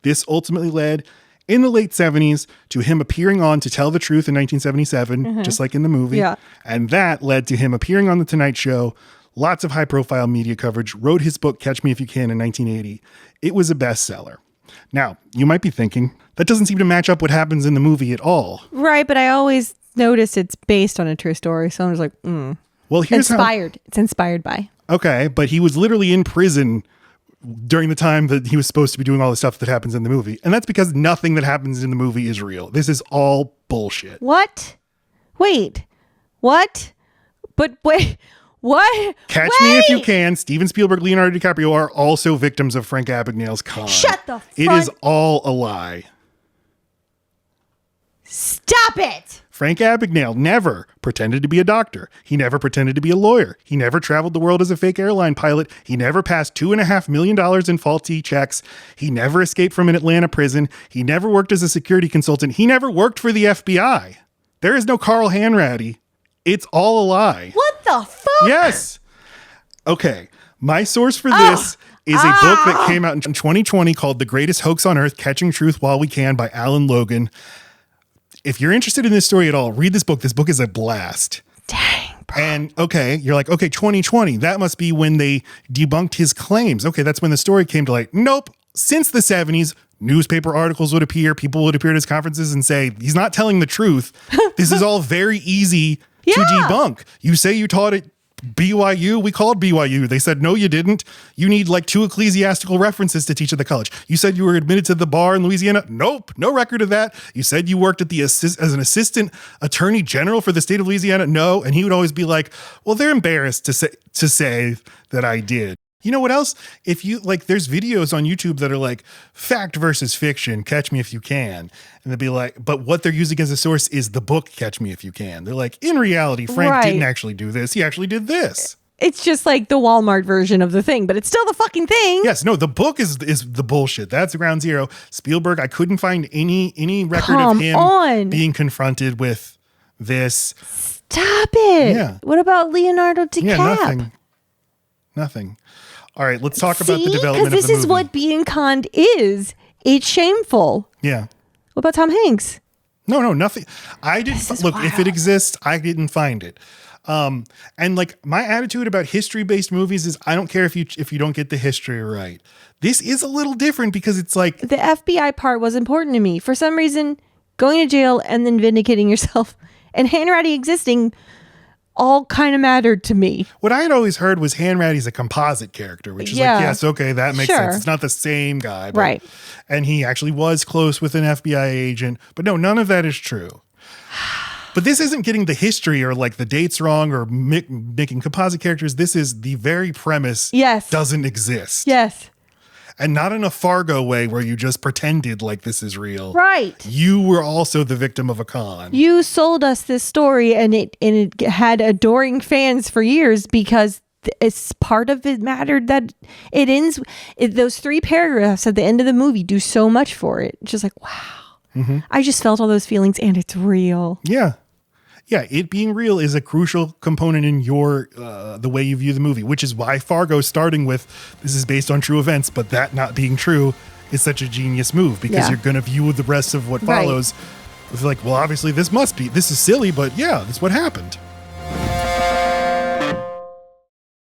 This ultimately led in the late 70s to him appearing on To Tell the Truth in 1977, just like in the movie. Yeah. And that led to him appearing on The Tonight Show, lots of high profile media coverage, wrote his book, Catch Me If You Can, in 1980. It was a bestseller. Now, you might be thinking, that doesn't seem to match up what happens in the movie at all. Right, but I always notice it's based on a true story. So I was like, Well, here's inspired. It's inspired by. Okay, but he was literally in prison during the time that he was supposed to be doing all the stuff that happens in the movie. And that's because nothing that happens in the movie is real. This is all bullshit. What? Wait. What? But wait. What? Catch Me If You Can, Steven Spielberg, Leonardo DiCaprio are also victims of Frank Abagnale's con. Shut the front. It is all a lie. Stop it. Frank Abagnale never pretended to be a doctor. He never pretended to be a lawyer. He never traveled the world as a fake airline pilot. He never passed $2.5 million in faulty checks. He never escaped from an Atlanta prison. He never worked as a security consultant. He never worked for the FBI. There is no Carl Hanratty. It's all a lie. What the fuck? Yes. Okay. My source for this is a book that came out in 2020 called The Greatest Hoax on Earth, Catching Truth While We Can by Alan Logan. If you're interested in this story at all, read this book. This book is a blast. Dang, bro. And you're like, 2020, that must be when they debunked his claims. Okay, that's when the story came to light. Nope. Since the 70s, newspaper articles would appear. People would appear at his conferences and say, he's not telling the truth. This is all very easy to debunk. You say you taught at BYU. We called BYU. They said, no, you didn't. You need like 2 ecclesiastical references to teach at the college. You said you were admitted to the bar in Louisiana. Nope. No record of that. You said you worked at as an assistant attorney general for the state of Louisiana. No. And he would always be like, well, they're embarrassed to say that I did. You know what else? If you like, there's videos on YouTube that are like fact versus fiction, Catch Me If You Can. And they'll be like, but what they're using as a source is the book, Catch Me If You Can. They're like, in reality, Frank didn't actually do this. He actually did this. It's just like the Walmart version of the thing, but it's still the fucking thing. Yes, no, the book is the bullshit. That's ground zero. Spielberg, I couldn't find any record of him being confronted with this. Stop it. Yeah. What about Leonardo DiCaprio? Yeah, nothing. All right, let's talk about the development of the movie. Because this is what being conned is. It's shameful. Yeah. What about Tom Hanks? No, nothing. I didn't look. If it exists, I didn't find it. And like my attitude about history-based movies is I don't care if you don't get the history right. This is a little different because it's like the FBI part was important to me. For some reason, going to jail and then vindicating yourself and Hanratty existing all kind of mattered to me. What I had always heard was Hanratty's a composite character, which is like, yes, okay, that makes sense. It's not the same guy. But, right. And he actually was close with an FBI agent. But no, none of that is true. But this isn't getting the history or like the dates wrong or making composite characters. This is the very premise doesn't exist. Yes. And not in a Fargo way where you just pretended like this is real. Right. You were also the victim of a con. You sold us this story and it had adoring fans for years because it's part of it mattered that it ends. Those 3 paragraphs at the end of the movie do so much for it. It's just like, wow. Mm-hmm. I just felt all those feelings and it's real. Yeah. Yeah, it being real is a crucial component in your the way you view the movie, which is why Fargo starting with this is based on true events, but that not being true is such a genius move because you're going to view the rest of what follows with like, well, obviously this is silly, but yeah, that's what happened.